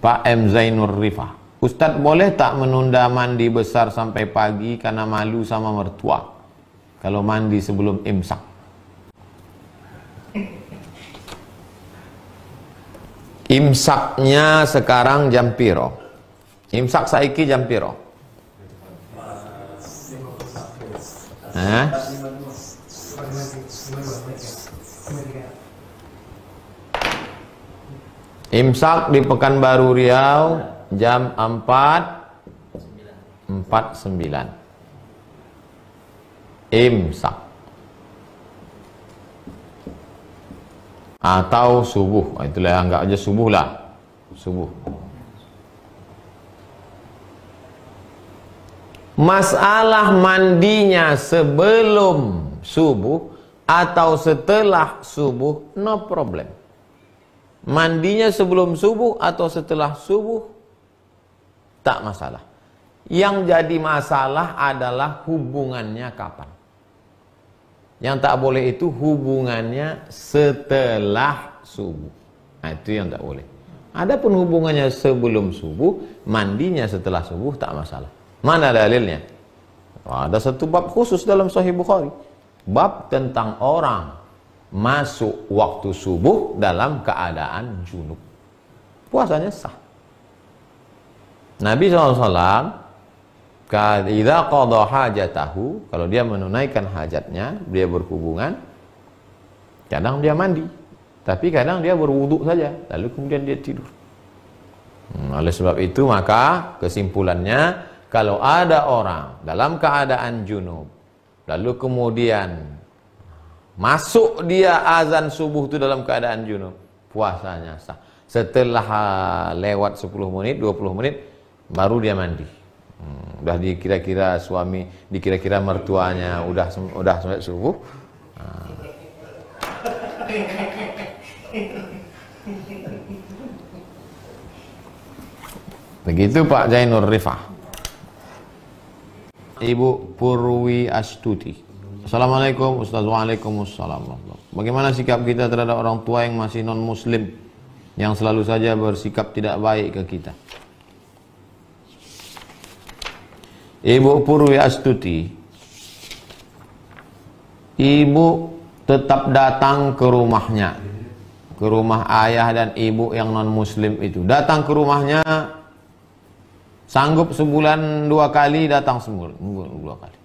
Pak M. Zainur Rifah, Ustadz boleh tak menunda mandi besar sampai pagi karena malu sama mertua kalau mandi sebelum imsak? Imsaknya sekarang jam piro? Imsak saiki jam piro? Imsak di Pekanbaru Riau jam 4.49. Imsak atau subuh, itulah, anggap aja subuh lah, subuh. Masalah mandinya sebelum subuh atau setelah subuh, no problem. Mandinya sebelum subuh atau setelah subuh, tak masalah. Yang jadi masalah adalah hubungannya kapan. Yang tak boleh itu hubungannya setelah subuh. Nah, itu yang tak boleh. Adapun hubungannya sebelum subuh, mandinya setelah subuh, tak masalah. Mana dalilnya? Ada satu bab khusus dalam Sahih Bukhari, bab tentang orang masuk waktu subuh dalam keadaan junub, puasanya sah. Nabi SAW idza qada hajatahu, kalau dia menunaikan hajatnya, dia berhubungan, kadang dia mandi, tapi kadang dia berwudu saja, lalu kemudian dia tidur. Oleh sebab itu maka kesimpulannya, kalau ada orang dalam keadaan junub lalu kemudian masuk dia azan subuh itu dalam keadaan junub, puasanya sah. Setelah lewat 10 menit, 20 menit baru dia mandi. Udah dikira-kira suami, dikira-kira mertuanya udah sampai subuh. Begitu Pak Zainur Rifah. Ibu Purwi Astuti. Assalamualaikum Ustaz. Waalaikumsalam. Bagaimana sikap kita terhadap orang tua yang masih non muslim, yang selalu saja bersikap tidak baik ke kita? Ibu Purwi Astuti, ibu tetap datang ke rumahnya, ke rumah ayah dan ibu yang non muslim itu. Datang ke rumahnya, sanggup sebulan 2 kali, datang sebulan 2 kali.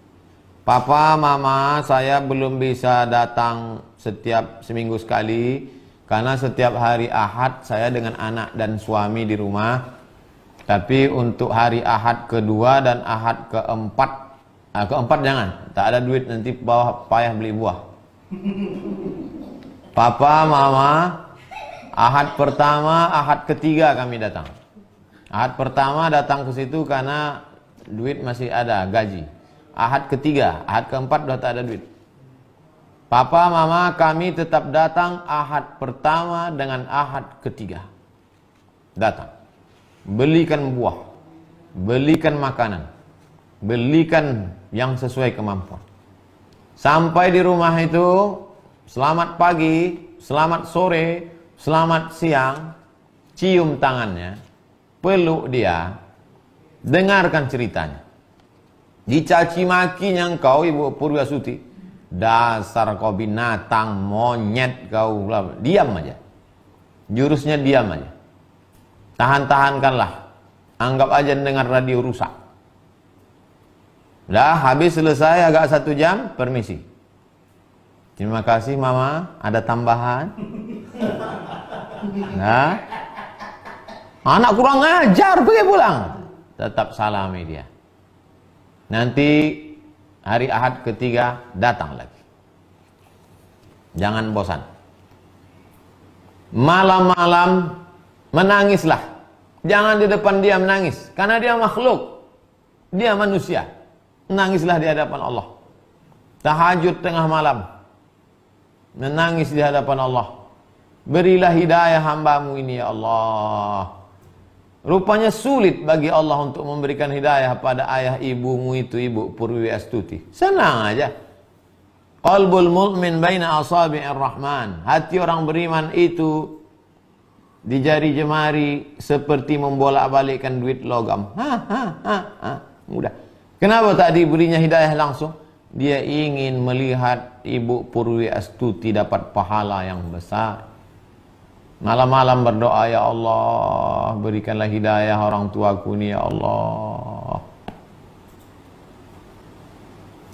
Papa, mama, saya belum bisa datang setiap seminggu sekali karena setiap hari Ahad saya dengan anak dan suami di rumah. Tapi untuk hari Ahad kedua dan Ahad keempat jangan, tak ada duit, nanti payah beli buah. Papa, mama, Ahad pertama, Ahad ketiga kami datang. Ahad pertama datang ke situ karena duit masih ada, gaji. Ahad ketiga, Ahad keempat sudah tak ada duit. Papa, mama, kami tetap datang Ahad pertama dengan Ahad ketiga. Datang. Belikan buah, belikan makanan, belikan yang sesuai kemampuan. Sampai di rumah itu, selamat pagi, selamat sore, selamat siang, cium tangannya, peluk dia, dengarkan ceritanya. Dicaci makinya engkau, Ibu Purwasuti, dasar kau binatang, monyet kau, diam aja. Jurusnya diam aja. Tahan-tahankanlah. Anggap aja dengar radio rusak. Dah habis selesai agak 1 jam, permisi. Terima kasih mama, ada tambahan. Nah, anak kurang ajar, pergi pulang. Tetap salami dia. Nanti hari Ahad ketiga datang lagi. Jangan bosan. Malam-malam menangislah. Jangan di depan dia menangis, karena dia makhluk. Dia manusia. Menangislah di hadapan Allah. Tahajud tengah malam, menangis di hadapan Allah. Berilah hidayah hambamu ini ya Allah. Rupanya sulit bagi Allah untuk memberikan hidayah pada ayah ibumu itu, Ibu Purwi Astuti. Senang aja. Qalbul mu'min baina asabi'ir rahman. Hati orang beriman itu di jari jemari seperti membolak-balikkan duit logam. Mudah. Kenapa tak diberinya hidayah langsung? Dia ingin melihat Ibu Purwi Astuti dapat pahala yang besar. Malam-malam berdoa, ya Allah, berikanlah hidayah orang tuaku ni, ya Allah.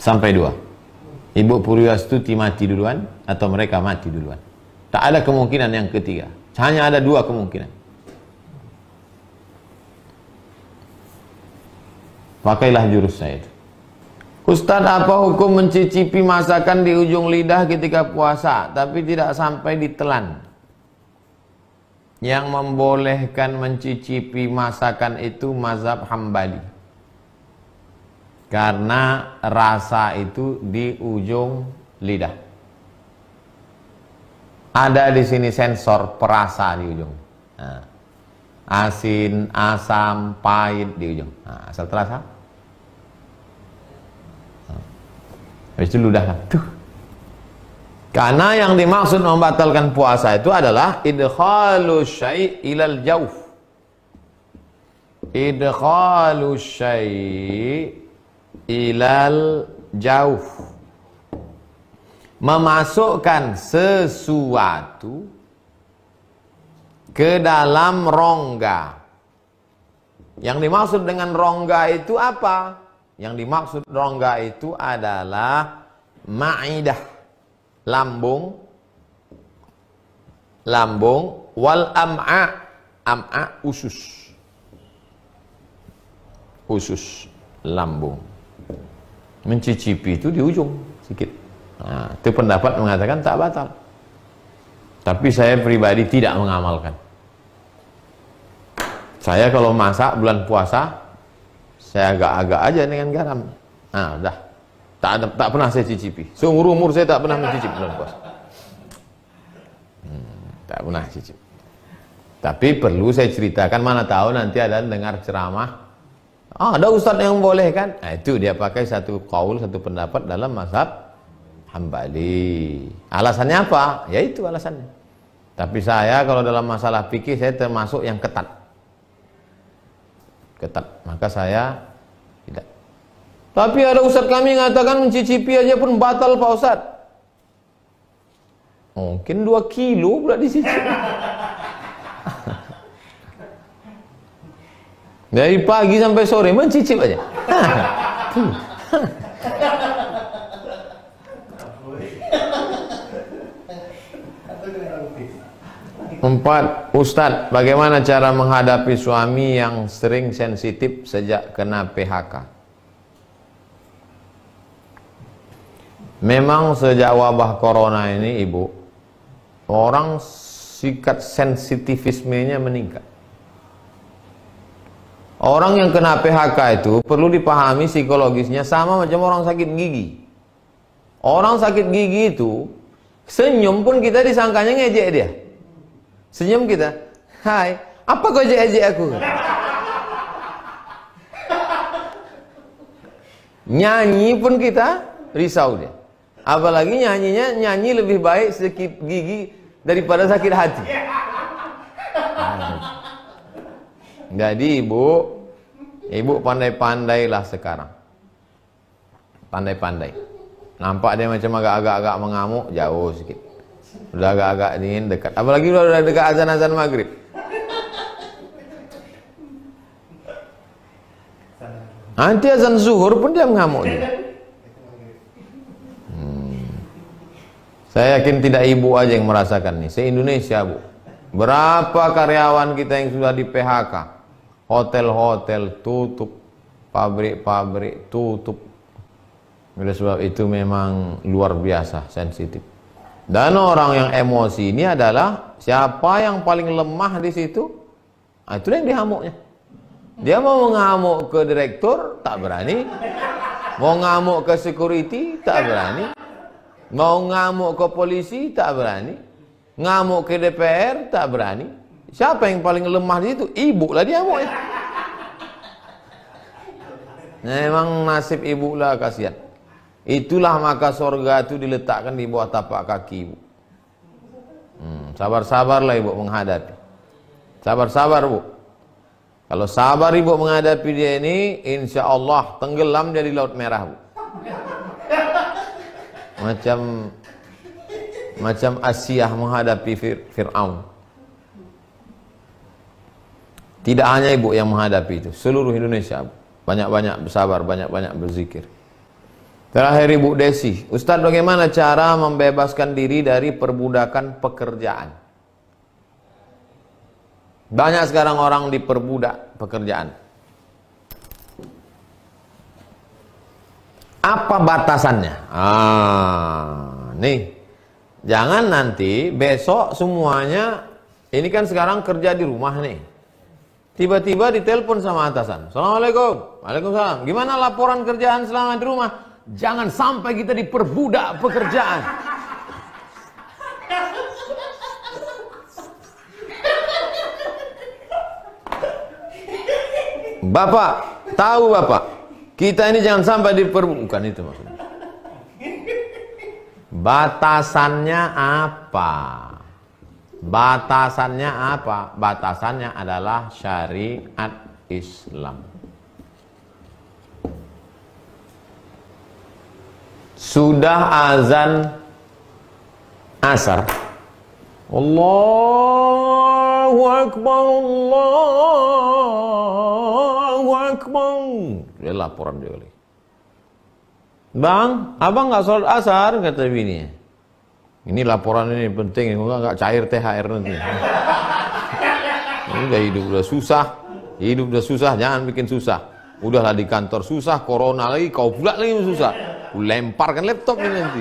Sampai 2. Ibu Purwi Astuti mati duluan atau mereka mati duluan. Tak ada kemungkinan yang ketiga. Hanya ada 2 kemungkinan. Pakailah jurus saya itu. Ustaz, apa hukum mencicipi masakan di ujung lidah ketika puasa tapi tidak sampai ditelan? Yang membolehkan mencicipi masakan itu mazhab Hambali. Karena rasa itu di ujung lidah. Ada di sini sensor perasa di ujung. Nah, asin, asam, pahit di ujung. Nah, asal terasa. Habis itu ludah. Tuh. Karena yang dimaksud membatalkan puasa itu adalah idkhalu syai' ilal jauf. Idkhalu syai' ilal jauf. Memasukkan sesuatu ke dalam rongga. Yang dimaksud dengan rongga itu apa? Yang dimaksud rongga itu adalah ma'idah. Lambung wal am'a usus lambung. Mencicipi itu di ujung sedikit. Nah, itu pendapat mengatakan tak batal. Tapi saya pribadi tidak mengamalkan. Saya kalau masak bulan puasa, saya agak-agak aja dengan garam. Nah, udah. Tak pernah saya cicipi. Seumur umur saya tak pernah mencicipi bulan puasa. Tak pernah cicip. Tapi perlu saya ceritakan, mana tahu nanti ada dengar ceramah. Ada ustadz yang boleh kan? Nah, itu dia pakai satu qaul, satu pendapat dalam mazhab Hambali. Alasannya apa? Ya itu alasannya. Tapi saya kalau dalam masalah fikih saya termasuk yang ketat. Maka saya tidak. Tapi ada ustadz kami mengatakan mencicipi aja pun batal Pak Ustadz. Mungkin 2 kilo pula dicicip. Dari pagi sampai sore mencicip aja. Empat, Ustadz, bagaimana cara menghadapi suami yang sering sensitif sejak kena PHK? Memang sejak wabah corona ini, Ibu, orang sikap sensitivismenya meningkat. Orang yang kena PHK itu perlu dipahami psikologisnya sama macam orang sakit gigi. Orang sakit gigi itu senyum pun kita disangkanya ngejek dia. Senyum kita, hai, apa kau ejek-ejek aku? Nyanyi pun kita risau dia. Apalagi nyanyi lebih baik sakit gigi daripada sakit hati. Jadi ibu pandai-pandailah sekarang. Pandai-pandai. Nampak dia macam agak-agak mengamuk, jauh sedikit. Udah agak-agak dingin, dekat. Apalagi udah dekat azan-azan maghrib. Nanti azan zuhur pun dia mengamuk juga. Saya yakin tidak ibu aja yang merasakan nih, se-Indonesia, Bu. Berapa karyawan kita yang sudah di PHK? Hotel-hotel tutup, pabrik-pabrik tutup. Oleh sebab itu memang luar biasa sensitif. Dan orang yang emosi ini adalah siapa yang paling lemah di situ? Nah, itu yang dihamuknya. Dia mau mengamuk ke direktur, tak berani. Mau ngamuk ke security, tak berani. Mau ngamuk ke polisi, tak berani. Ngamuk ke DPR, tak berani. Siapa yang paling lemah di situ? Ibu lah dia ngamuk ya. Memang nasib ibu lah, kasihan. Itulah maka sorga itu diletakkan di bawah tapak kaki ibu. Sabar-sabarlah ibu menghadapi. Sabar-sabar, Bu. Kalau sabar Ibu menghadapi dia ini, insya Allah tenggelam dia di Laut Merah, Bu. Macam Asiyah menghadapi Fir'aun. Tidak hanya Ibu yang menghadapi itu, seluruh Indonesia, Bu. Banyak-banyak bersabar, banyak-banyak berzikir. Terakhir Ibu Desi, Ustadz, bagaimana cara membebaskan diri dari perbudakan pekerjaan? Banyak sekarang orang diperbudak pekerjaan. Apa batasannya? Nih, jangan nanti besok semuanya, ini kan sekarang kerja di rumah nih. Tiba-tiba ditelepon sama atasan. Assalamualaikum. Waalaikumsalam. Gimana laporan kerjaan selama di rumah? Jangan sampai kita diperbudak pekerjaan. Bapak, tahu Bapak, kita ini jangan sampai diperbudak. Bukan itu maksudnya. Batasannya apa? Batasannya apa? Batasannya adalah syariat Islam. Sudah azan asar, Allahu Akbar, Allahu Akbar. Dia laporan dia kali. Bang, abang nggak sholat asar, kata bininya. Ini laporan ini penting, nggak cair THR nanti. Ini udah hidup udah susah, jangan bikin susah. Udahlah di kantor susah, corona lagi, kau pula lagi susah. Lemparkan laptop ini nanti.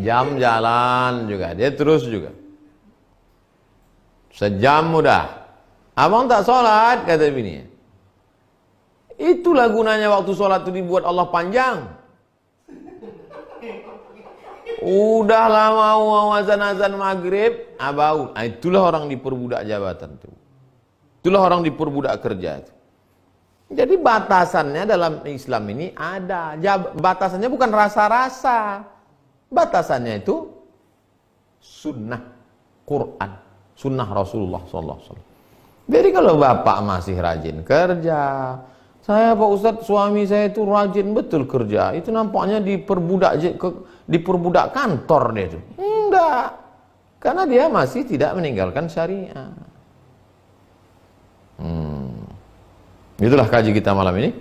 Jam jalan juga, dia terus juga. Sejam udah. Abang tak sholat, kata bininya. Itulah gunanya waktu sholat itu dibuat Allah panjang. Udah lama mau azan-azan maghrib, abau. Itulah orang diperbudak jabatan itu. Itulah orang diperbudak kerja itu. Jadi batasannya dalam Islam ini ada. Batasannya bukan rasa-rasa. Batasannya itu sunnah Quran, sunnah Rasulullah SAW. Jadi kalau bapak masih rajin kerja, saya Pak Ustadz, suami saya itu rajin betul kerja, itu nampaknya diperbudak kantor dia itu. Enggak, karena dia masih tidak meninggalkan syariat. Itulah kaji kita malam ini.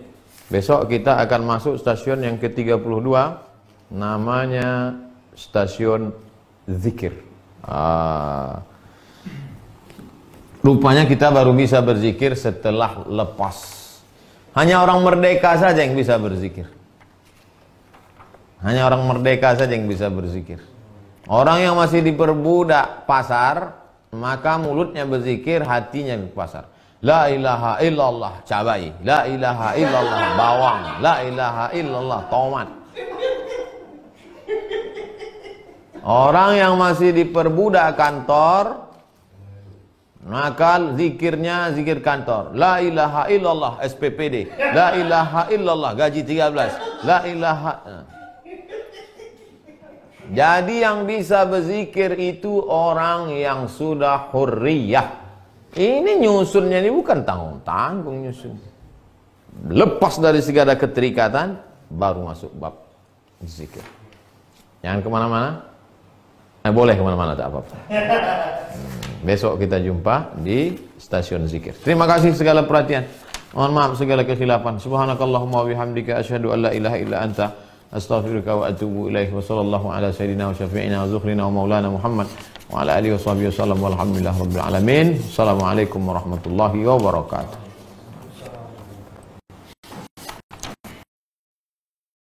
Besok kita akan masuk stasiun yang ke-32, namanya stasiun zikir. Rupanya kita baru bisa berzikir setelah lepas. Hanya orang merdeka saja yang bisa berzikir. Hanya orang merdeka saja yang bisa berzikir. Orang yang masih diperbudak pasar, maka mulutnya berzikir, hatinya di pasar. La ilaha illallah cabai, la ilaha illallah bawang, la ilaha illallah tomat. Orang yang masih diperbudak kantor, maka zikirnya zikir kantor. La ilaha illallah SPPD, la ilaha illallah gaji 13, la ilaha. Jadi yang bisa berzikir itu orang yang sudah hurriyah. Ini nyusunnya ini bukan tanggung-tanggung nyusun. Lepas dari segala keterikatan, baru masuk bab zikir. Jangan kemana-mana. Boleh kemana-mana, tak apa-apa. Besok kita jumpa di stasiun zikir. Terima kasih segala perhatian. Mohon maaf segala kekhilafan. Subhanakallahumma wa bihamdika asyhadu an la ilaha illa anta astaghfiruka wa atubu ilaik. Wa sallallahu ala sayyidina wa syafi'ina wa zukhrina wa maulana Muhammad wa ala alihi wa sahbihi wasallam walhamdulillahi rabbil alamin. Assalamualaikum warahmatullahi wabarakatuh.